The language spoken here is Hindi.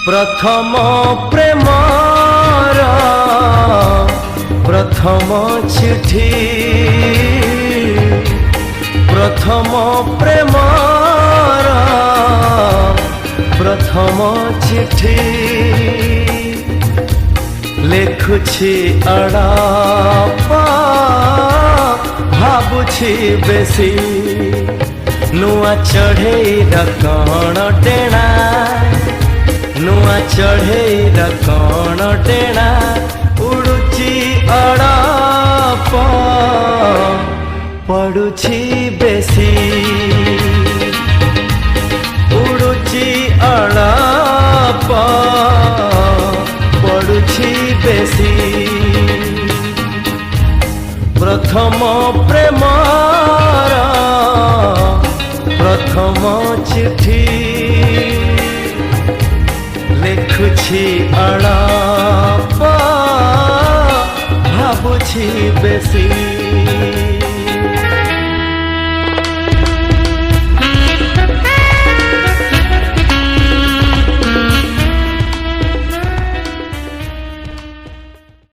प्रथम प्रेमर प्रथम चिठी प्रथम प्रेमर प्रथम चिठी लेखुछि अड़ापा भाबुछि बेसी नुआ चढ़ेर कण टेणा नुआ चढ़ेर कण टेणा उड़ुची अड़ापा पड़ुछि बेसी उड़ुची अड़ापा पड़ुछि बेसी प्रथम प्रेमर प्रथम चिठी लेखुछि अड़ापा भाबुछि बेसी।